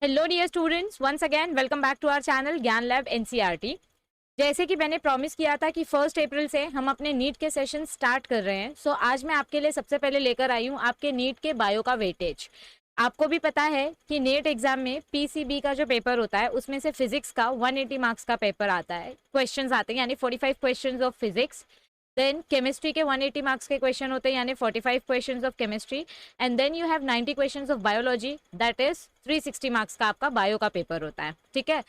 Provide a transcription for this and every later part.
Hello dear students, once again welcome back to our channel Gyan lab NCERT. जैसे कि मैंने promise किया था कि 1 अप्रैल से हम अपने नीट के सेशन स्टार्ट कर रहे हैं। आज मैं आपके लिए सबसे पहले लेकर आई हूँ आपके नीट के बायो का वेटेज। आपको भी पता है कि नेट एग्जाम में पीसीबी का जो पेपर होता है उसमें से फिजिक्स का 180 मार्क्स का पेपर आता है, क्वेश्चंस आते हैं यानी 45 questions of physics. Then chemistry के 180 मार्क्स के क्वेश्चन होते हैं यानी 45 questions of chemistry. And then you have 90 questions of biology, that is 360 marks का आपका बायो का पेपर होता है। ठीक है,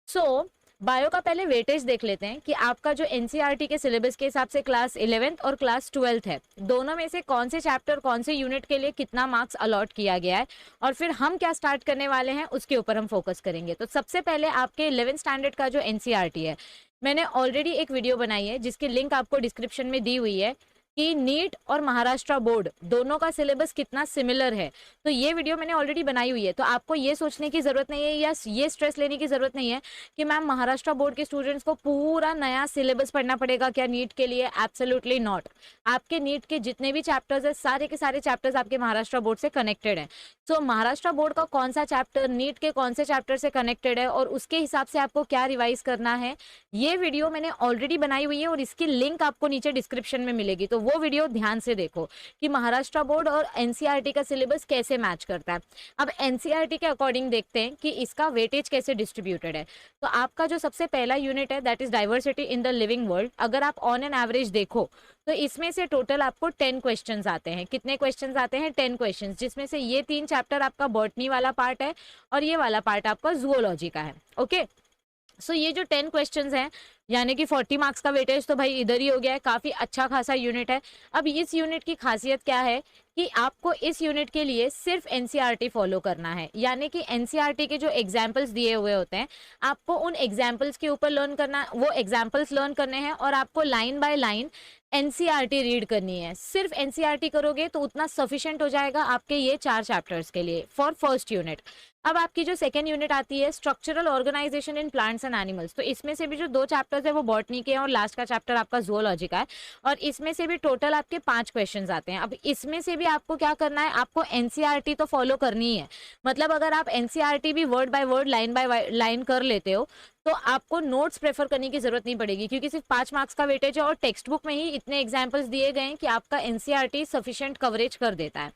सो बायो का पहले वेटेज देख लेते हैं कि आपका जो एनसीईआरटी के सिलेबस के हिसाब से क्लास 11th और क्लास 12th है, दोनों में से कौन से चैप्टर कौन से यूनिट के लिए कितना मार्क्स अलॉट किया गया है और फिर हम क्या स्टार्ट करने वाले हैं उसके ऊपर हम फोकस करेंगे। तो सबसे पहले आपके 11th स्टैंडर्ड का जो एनसीईआरटी है, मैंने ऑलरेडी एक वीडियो बनाई है जिसकी लिंक आपको डिस्क्रिप्शन में दी हुई है कि नीट और महाराष्ट्र बोर्ड दोनों का सिलेबस कितना सिमिलर है। तो ये वीडियो मैंने ऑलरेडी बनाई हुई है, तो आपको ये सोचने की जरूरत नहीं है या ये स्ट्रेस लेने की जरूरत नहीं है कि मैम महाराष्ट्र बोर्ड के स्टूडेंट्स को पूरा नया सिलेबस पढ़ना पड़ेगा क्या नीट के लिए। Absolutely not. आपके नीट के जितने भी चैप्टर्स है सारे के सारे चैप्टर्स आपके महाराष्ट्र बोर्ड से कनेक्टेड है। सो महाराष्ट्र बोर्ड का कौन सा चैप्टर नीट के कौन से चैप्टर से कनेक्टेड है और उसके हिसाब से आपको क्या रिवाइज करना है, ये वीडियो मैंने ऑलरेडी बनाई हुई है और इसकी लिंक आपको नीचे डिस्क्रिप्शन में मिलेगी। तो वो वीडियो ध्यान से देखो कि महाराष्ट्र बोर्ड और एनसीईआरटी का सिलेबस कैसे मैच करता है। अब एनसीईआरटी के अकॉर्डिंग देखते हैं कि इसका वेटेज कैसे डिस्ट्रीब्यूटेड है। तो आपका जो सबसे पहला यूनिट है that is diversity in the living world, अगर आप ऑन एन एवरेज देखो तो इसमें से टोटल आपको 10 क्वेश्चंस आते हैं। कितने क्वेश्चंस आते हैं? 10 क्वेश्चंस, जिसमें से ये 3 चैप्टर आपका बॉटनी वाला पार्ट है और ये वाला पार्ट आपका जूलॉजी का है। ओके, सो ये जो 10 क्वेश्चंस हैं यानी कि 40 मार्क्स का वेटेज तो भाई इधर ही हो गया है। काफी अच्छा खासा यूनिट है। अब इस यूनिट की खासियत क्या है कि आपको इस यूनिट के लिए सिर्फ एनसीईआरटी फॉलो करना है, यानी कि एनसीईआरटी के जो एग्जाम्पल्स दिए हुए होते हैं आपको उन एग्जाम्पल्स के ऊपर लर्न करना, वो एग्जाम्पल्स लर्न करने हैं और आपको line by line NCERT read करनी है। सिर्फ एनसीईआरटी करोगे तो उतना सफिशिएंट हो जाएगा आपके ये 4 चैप्टर्स के लिए फॉर फर्स्ट यूनिट। अब आपकी जो सेकेंड यूनिट आती है structural organisation in plants and animals, तो इसमें से भी जो 2 चैप्टर्स है वो बॉटनी के हैं और लास्ट का चैप्टर आपका जूलॉजी का है और इसमें से भी टोटल आपके 5 क्वेश्चंस आते हैं। अब इसमें से भी आपको क्या करना है, आपको एनसीईआरटी तो फॉलो करनी है। मतलब अगर आप एनसीईआरटी भी word by word line by line कर लेते हो तो आपको नोट्स प्रेफर करने की जरूरत नहीं पड़ेगी, क्योंकि सिर्फ 5 मार्क्स का वेटेज है और टेक्स्ट बुक में ही इतने एग्जाम्पल्स दिए गए हैं कि आपका एनसीईआरटी सफिशिएंट कवरेज कर देता है।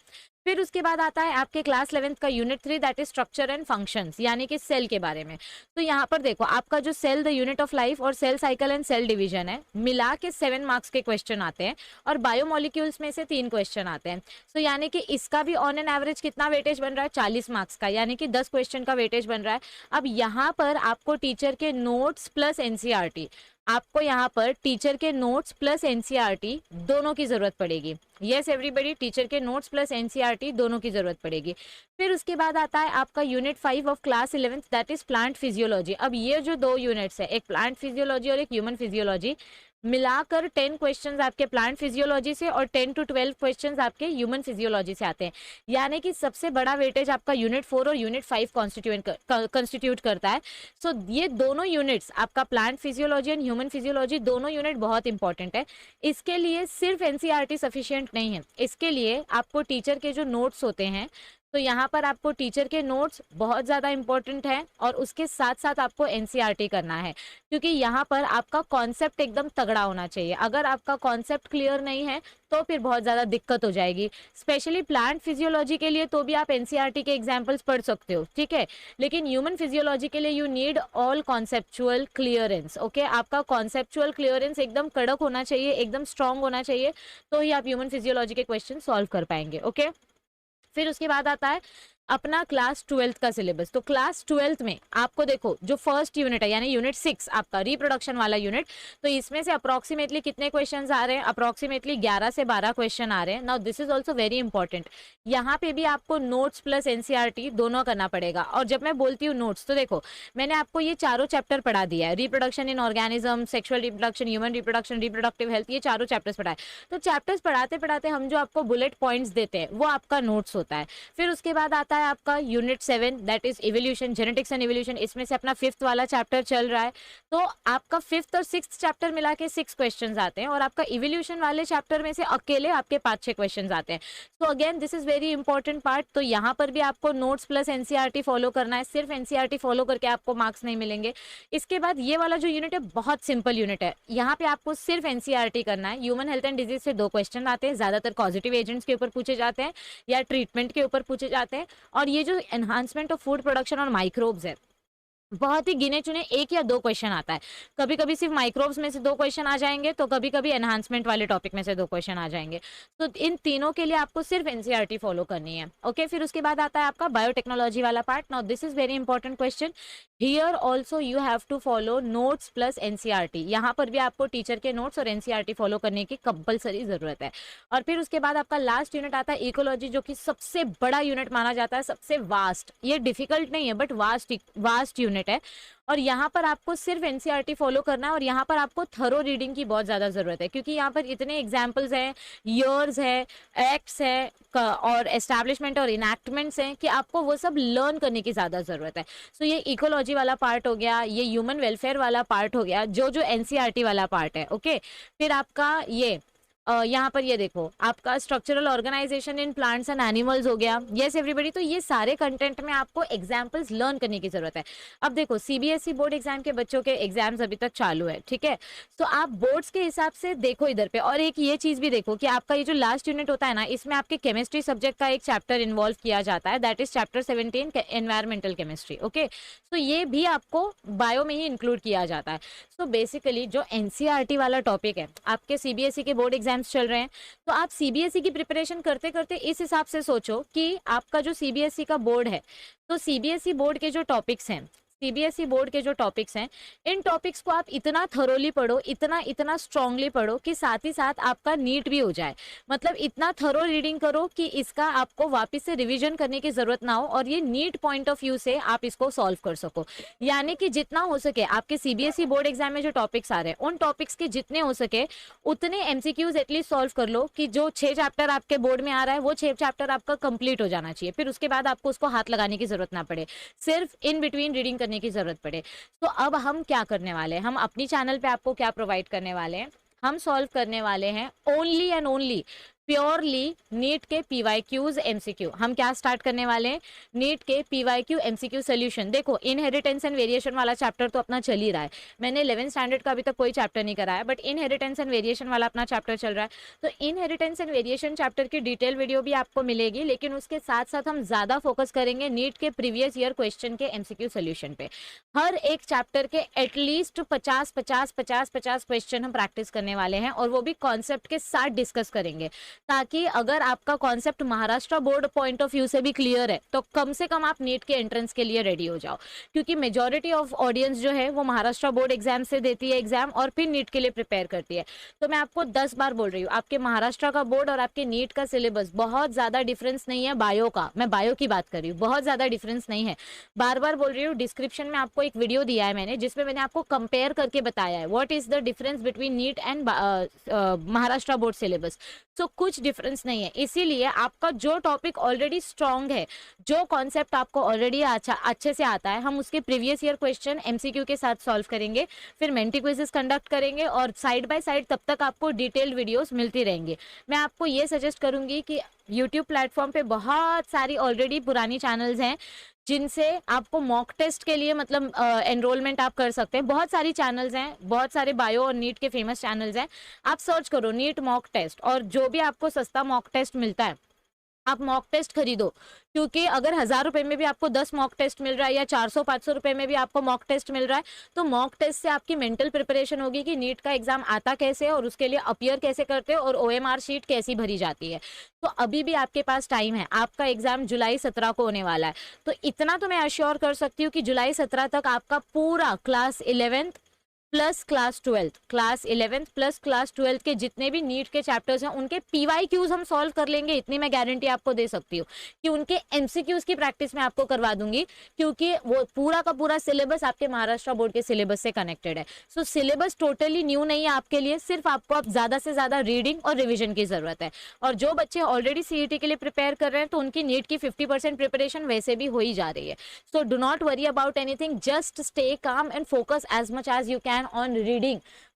फिर उसके बाद आता है आपके क्लास 11th का unit 3 that is structure and functions, यानी कि सेल के बारे में। तो यहाँ पर देखो आपका जो cell the unit of life और cell cycle and cell division है, मिला के 7 मार्क्स के क्वेश्चन आते हैं और बायोमोलिक्यूल्स में से 3 क्वेश्चन आते हैं। सो यानी कि इसका भी ऑन एन एवरेज कितना वेटेज बन रहा है? 40 मार्क्स का, यानी कि 10 क्वेश्चन का वेटेज बन रहा है। अब यहाँ पर आपको टीचर के नोट्स प्लस एनसीईआरटी, आपको यहाँ पर टीचर के नोट्स प्लस एनसीईआरटी दोनों की जरूरत पड़ेगी। यस एवरीबॉडी, टीचर के नोट्स प्लस एनसीईआरटी दोनों की जरूरत पड़ेगी। फिर उसके बाद आता है आपका unit 5 of class 11th that is plant physiology. अब ये जो 2 यूनिट्स है, एक प्लांट फिजियोलॉजी और एक ह्यूमन फिजियोलॉजी, मिलाकर 10 क्वेश्चंस आपके प्लांट फिजियोलॉजी से और 10 to 12 क्वेश्चंस आपके ह्यूमन फिजियोलॉजी से आते हैं। यानी कि सबसे बड़ा वेटेज आपका यूनिट 4 और यूनिट 5 कॉन्स्टिट्यूट करता है। सो ये दोनों यूनिट्स आपका plant physiology and human physiology दोनों यूनिट बहुत इंपॉर्टेंट है। इसके लिए सिर्फ एनसीईआरटी सफिशिएंट नहीं है, इसके लिए आपको टीचर के जो नोट्स होते हैं, तो यहाँ पर आपको टीचर के नोट्स बहुत ज़्यादा इंपॉर्टेंट है और उसके साथ साथ आपको एनसीईआरटी करना है, क्योंकि यहाँ पर आपका कॉन्सेप्ट एकदम तगड़ा होना चाहिए। अगर आपका कॉन्सेप्ट क्लियर नहीं है तो फिर बहुत ज़्यादा दिक्कत हो जाएगी। स्पेशली प्लांट फिजियोलॉजी के लिए तो भी आप एनसीईआरटी के एग्जाम्पल्स पढ़ सकते हो, ठीक है, लेकिन ह्यूमन फिजियोलॉजी के लिए you need all conceptual clearance. Okay, आपका कॉन्सेप्चुअल क्लियरेंस एकदम कड़क होना चाहिए, एकदम स्ट्रांग होना चाहिए, तो ही आप ह्यूमन फिजियोलॉजी के क्वेश्चन सॉल्व कर पाएंगे। ओके, फिर उसके बाद आता है अपना क्लास 12th का सिलेबस। तो क्लास 12th में आपको देखो जो फर्स्ट यूनिट है यानी यूनिट 6 आपका रिप्रोडक्शन वाला यूनिट, तो इसमें से अप्रोक्सीमेटली कितने क्वेश्चंस आ रहे हैं? अप्रोक्सीमेटली 11 से 12 क्वेश्चन आ रहे हैं। Now this is also very important, यहाँ पे भी आपको नोट्स प्लस एनसीईआरटी दोनों करना पड़ेगा। और जब मैं बोलती हूँ नोट्स, तो देखो मैंने आपको ये चारों चैप्टर पढ़ा दिया है, reproduction in organism, sexual reproduction, human reproduction, reproductive health, ये चारों चैप्टर्स पढ़ाए। तो चैप्टर्स पढ़ाते पढ़ाते हम जो आपको बुलेट पॉइंट्स देते हैं वो आपका नोट्स होता है। फिर उसके बाद आता है है आपका unit 7 that is evolution, genetics and evolution, इसमें से अपना 5th वाला चैप्टर चल रहा है। तो आपका 5th और 6th चैप्टर मिला के 6 क्वेश्चंस आते हैं और आपका इवोल्यूशन वाले चैप्टर में से अकेले आपके 5-6 क्वेश्चंस आते हैं। So again this is very important part. तो यहाँ पर भी आपको नोट्स प्लस एनसीईआरटी फॉलो करना है, सिर्फ एनसीईआरटी फॉलो करके आपको मार्क्स नहीं मिलेंगे। इसके बाद ये वाला जो यूनिट है बहुत सिंपल यूनिट है, यहाँ पे आपको सिर्फ एनसीईआरटी करना है। ह्यूमन हेल्थ एंड डिजीज से 2 क्वेश्चन आते हैं, ज्यादातर पॉजिटिव एजेंट्स के ऊपर पूछे जाते हैं या ट्रीटमेंट के ऊपर पूछे जाते हैं। और ये जो एनहांसमेंट ऑफ फूड प्रोडक्शन और माइक्रोब्स है, बहुत ही गिने चुने 1 या 2 क्वेश्चन आता है। कभी कभी सिर्फ माइक्रोब्स में से 2 क्वेश्चन आ जाएंगे, तो कभी कभी एनहांसमेंट वाले टॉपिक में से 2 क्वेश्चन आ जाएंगे। तो इन तीनों के लिए आपको सिर्फ एनसीईआरटी फॉलो करनी है। ओके, फिर उसके बाद आता है आपका बायोटेक्नोलॉजी वाला part. Now this is very important question, here also you have to follow notes plus NCERT. यहाँ पर भी आपको टीचर के नोट्स और एनसीईआरटी फॉलो करने की कंपलसरी जरूरत है। और फिर उसके बाद आपका लास्ट यूनिट आता है इकोलॉजी, जो कि सबसे बड़ा यूनिट माना जाता है, सबसे वास्ट। ये डिफिकल्ट नहीं है बट वास्ट यूनिट है। और यहाँ पर आपको सिर्फ एनसीईआरटी फॉलो करना है और यहाँ पर आपको थरो रीडिंग की बहुत ज़्यादा ज़रूरत है, क्योंकि यहाँ पर इतने एग्जाम्पल्स हैं, ईयर्स है, एक्ट्स है और एस्टैब्लिशमेंट और इनैक्टमेंट्स हैं कि आपको वो सब लर्न करने की ज़्यादा ज़रूरत है। सो ये इकोलॉजी वाला पार्ट हो गया, ये ह्यूमन वेलफेयर वाला पार्ट हो गया, जो एनसीईआरटी वाला पार्ट है। ओके, फिर आपका ये यहाँ पर ये देखो आपका structural organisation in plants and animals हो गया। यस एवरीबॉडी, तो ये सारे कंटेंट में आपको एग्जांपल्स लर्न करने की जरूरत है। अब देखो सीबीएसई बोर्ड एग्जाम के बच्चों के एग्जाम्स अभी तक चालू है, ठीक है, तो आप बोर्ड्स के हिसाब से देखो इधर पे। और एक ये चीज भी देखो कि आपका ये जो लास्ट यूनिट होता है ना, इसमें आपके केमिस्ट्री सब्जेक्ट का एक चैप्टर इन्वॉल्व किया जाता है, that is chapter 17 environmental chemistry. Okay, तो ये भी आपको बायो में ही इंक्लूड किया जाता है। सो बेसिकली जो एनसीईआरटी वाला टॉपिक है, आपके सीबीएसई के बोर्ड एग्जाम्स चल रहे हैं, तो आप सीबीएसई की प्रिपरेशन करते करते इस हिसाब से सोचो कि आपका जो सीबीएसई का बोर्ड है, तो सीबीएसई बोर्ड के जो टॉपिक्स हैं, सीबीएसई बोर्ड के जो टॉपिक्स हैं, इन टॉपिक्स को आप इतना थरोली पढ़ो, इतना स्ट्रांगली पढ़ो कि साथ ही साथ आपका नीट भी हो जाए। मतलब इतना थरो रीडिंग करो कि इसका आपको वापस से रिवीजन करने की जरूरत ना हो और ये नीट पॉइंट ऑफ व्यू से आप इसको सॉल्व कर सको। यानी कि जितना हो सके आपके सीबीएसई बोर्ड एग्जाम में जो टॉपिक्स आ रहे हैं, उन टॉपिक्स के जितने हो सके उतने एमसीक्यूज एटलीस्ट सॉल्व कर लो कि जो 6 चैप्टर आपके बोर्ड में आ रहा है वो 6 चैप्टर आपका कंप्लीट हो जाना चाहिए। फिर उसके बाद आपको उसको हाथ लगाने की जरूरत ना पड़े, सिर्फ इन बिटवीन रीडिंग करने की जरूरत पड़े। तो अब हम क्या करने वाले हैं, हम अपनी चैनल पे आपको क्या प्रोवाइड करने वाले हैं, हम सॉल्व करने वाले हैं only and only purely NEET के पीवाईक्यूज एमसीक्यू। हम क्या स्टार्ट करने वाले हैं, नीट के पीवाईक्यू एमसीक्यू सोल्यूशन। देखो इनहेरिटेंस एंड वेरिएशन वाला चैप्टर तो अपना चल ही रहा है, मैंने 11th स्टैंडर्ड का अभी तक कोई चैप्टर नहीं कराया, बट इनहेरिटेंस एंड वेरिएशन वाला अपना चैप्टर चल रहा है। तो इनहेरिटेंस एंड वेरिएशन चैप्टर की डिटेल वीडियो भी आपको मिलेगी, लेकिन उसके साथ साथ हम ज्यादा फोकस करेंगे नीट के प्रीवियस ईयर क्वेश्चन के एमसीक्यू सोल्यूशन पे। हर एक चैप्टर के एटलीस्ट 50 क्वेश्चन हम प्रैक्टिस करने वाले हैं, और वो भी कॉन्सेप्ट के साथ डिस्कस करेंगे, ताकि अगर आपका concept Maharashtra board point of view से भी क्लियर है तो कम से कम आप नीट के एंट्रेंस के लिए रेडी हो जाओ। क्योंकि मेजॉरिटी ऑफ ऑडियंस जो है वो महाराष्ट्र बोर्ड एग्जाम से देती है एग्जाम और फिर नीट के लिए प्रिपेयर करती है। तो मैं आपको 10 बार बोल रही हूँ, आपके महाराष्ट्र का बोर्ड और आपके नीट का सिलेबस बहुत ज्यादा डिफरेंस नहीं है। बायो का, मैं बायो की बात कर रही हूँ, बहुत ज्यादा डिफरेंस नहीं है। बार बार बोल रही हूँ, डिस्क्रिप्शन में आपको एक वीडियो दिया है मैंने, जिसमें मैंने आपको कंपेयर करके बताया है what is the difference between NEET and Maharashtra board syllabus. So कुछ डिफरेंस नहीं है, इसीलिए आपका जो टॉपिक ऑलरेडी स्ट्रांग है, जो कॉन्सेप्ट आपको ऑलरेडी अच्छे से आता है, हम उसके प्रीवियस ईयर क्वेश्चन एमसीक्यू के साथ सॉल्व करेंगे, फिर मेंटी क्विजेस कंडक्ट करेंगे और साइड बाय साइड तब तक आपको डिटेल्ड वीडियोस मिलती रहेंगी। मैं आपको ये सजेस्ट करूंगी कि यूट्यूब प्लेटफॉर्म पे बहुत सारी ऑलरेडी पुरानी चैनल्स हैं जिनसे आपको मॉक टेस्ट के लिए मतलब एनरोलमेंट आप कर सकते हैं। बहुत सारी चैनल्स हैं, बहुत सारे बायो और नीट के फेमस चैनल्स हैं, आप सर्च करो नीट मॉक टेस्ट, और जो भी आपको सस्ता मॉक टेस्ट मिलता है आप मॉक टेस्ट खरीदो। क्योंकि अगर 1000 रुपए में भी आपको 10 मॉक टेस्ट मिल रहा है या 400-500 रुपए में भी आपको मॉक टेस्ट मिल रहा है, तो मॉक टेस्ट से आपकी मेंटल प्रिपरेशन होगी कि नीट का एग्जाम आता कैसे है और उसके लिए अपीयर कैसे करते हैं और ओएमआर शीट कैसी भरी जाती है। तो अभी भी आपके पास टाइम है, आपका एग्जाम जुलाई 17 को होने वाला है। तो इतना तो मैं अश्योर कर सकती हूँ कि जुलाई 17 तक आपका पूरा class 11th plus class 12th, class 11th plus class 12th के जितने भी नीट के चैप्टर्स हैं उनके PYQs हम सॉल्व कर लेंगे। इतनी मैं गारंटी आपको दे सकती हूँ कि उनके MCQs की प्रैक्टिस मैं आपको करवा दूंगी, क्योंकि वो पूरा का पूरा सिलेबस आपके महाराष्ट्र बोर्ड के सिलेबस से कनेक्टेड है। सो सिलेबस टोटली न्यू नहीं है आपके लिए, सिर्फ आपको अब ज्यादा से ज्यादा रीडिंग और रिविजन की जरूरत है। और जो बच्चे ऑलरेडी CET के लिए प्रिपेयर कर रहे हैं तो उनकी नीट की 50% प्रिपरेशन वैसे भी हो ही जा रही है। So do not worry about anything, just stay calm and focus as much as you can on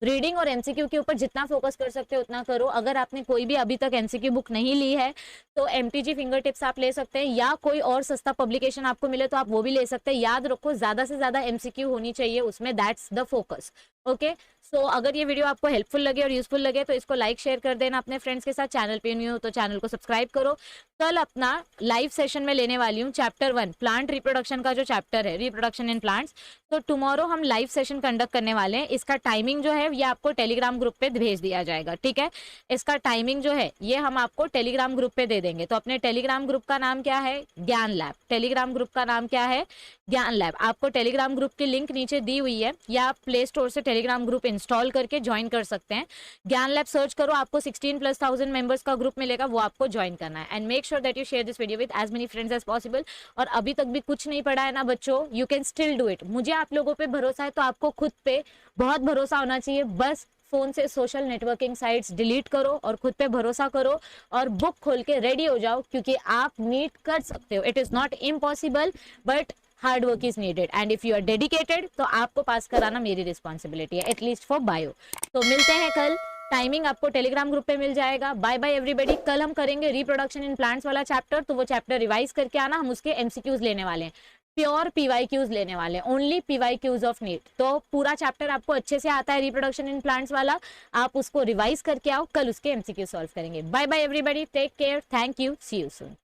reading और MCQ के ऊपर जितना फोकस कर सकते हो उतना करो। अगर आपने कोई भी अभी तक MCQ बुक नहीं ली है तो MTG फिंगर टिप्स आप ले सकते हैं, या कोई और सस्ता पब्लिकेशन आपको मिले तो आप वो भी ले सकते हैं। याद रखो ज्यादा से ज्यादा MCQ होनी चाहिए उसमें, दैट्स द फोकस। ओके, सो अगर ये वीडियो आपको हेल्पफुल लगे और यूजफुल लगे तो इसको लाइक शेयर कर देना अपने फ्रेंड्स के साथ। चैनल पे न्यू हो तो चैनल को सब्सक्राइब करो। कल अपना लाइव सेशन में लेने वाली हूँ चैप्टर 1 प्लांट रिप्रोडक्शन का जो चैप्टर है, रिप्रोडक्शन इन प्लांट्स। तो टुमारो हम लाइव सेशन कंडक्ट करने वाले हैं। इसका टाइमिंग जो है ये आपको टेलीग्राम ग्रुप पे भेज दिया जाएगा, ठीक है। इसका टाइमिंग जो है ये हम आपको टेलीग्राम ग्रुप पे दे देंगे। तो अपने टेलीग्राम ग्रुप का नाम क्या है? ज्ञान लैब। टेलीग्राम ग्रुप का नाम क्या है? ज्ञान लैब। आपको टेलीग्राम ग्रुप की लिंक नीचे दी हुई है, या आप प्ले स्टोर से टेलीग्राम ग्रुप इंस्टॉल करके ज्वाइन कर सकते हैं। ज्ञान लैब सर्च करो, आपको 16,000+ मेंबर्स का ग्रुप मिलेगा, वो आपको ज्वाइन करना है। And make sure that you share this video with as many friends as possible. और अभी तक भी कुछ नहीं पढ़ा है ना बच्चों, you can still do it. मुझे आप लोगों पे भरोसा है, तो आपको खुद पे बहुत भरोसा होना चाहिए। बस फोन से सोशल नेटवर्किंग साइट्स डिलीट करो और खुद पे भरोसा करो और बुक खोल के रेडी हो जाओ, क्योंकि आप नीट कर सकते हो। It is not impossible but hard work is needed, and if you are dedicated तो आपको पास कराना मेरी रिस्पॉन्सिबिलिटी है, एटलीस्ट फॉर बायो। तो मिलते हैं कल, टाइमिंग आपको टेलीग्राम ग्रुप पे मिल जाएगा। Bye bye everybody. कल हम करेंगे रिप्रोडक्शन इन प्लांट्स वाला चैप्टर, तो वो चैप्टर रिवाइज करके आना। हम उसके MCQs लेने वाले हैं, प्योर PYQs लेने वाले हैं, ओनली PYQs ऑफ नीट। तो पूरा चैप्टर आपको अच्छे से आता है रिप्रोडक्शन इन प्लांट्स वाला, आप उसको रिवाइज करके आओ, कल उसके MCQ सॉल्व करेंगे। Bye bye everybody, take care, thank you, see you soon.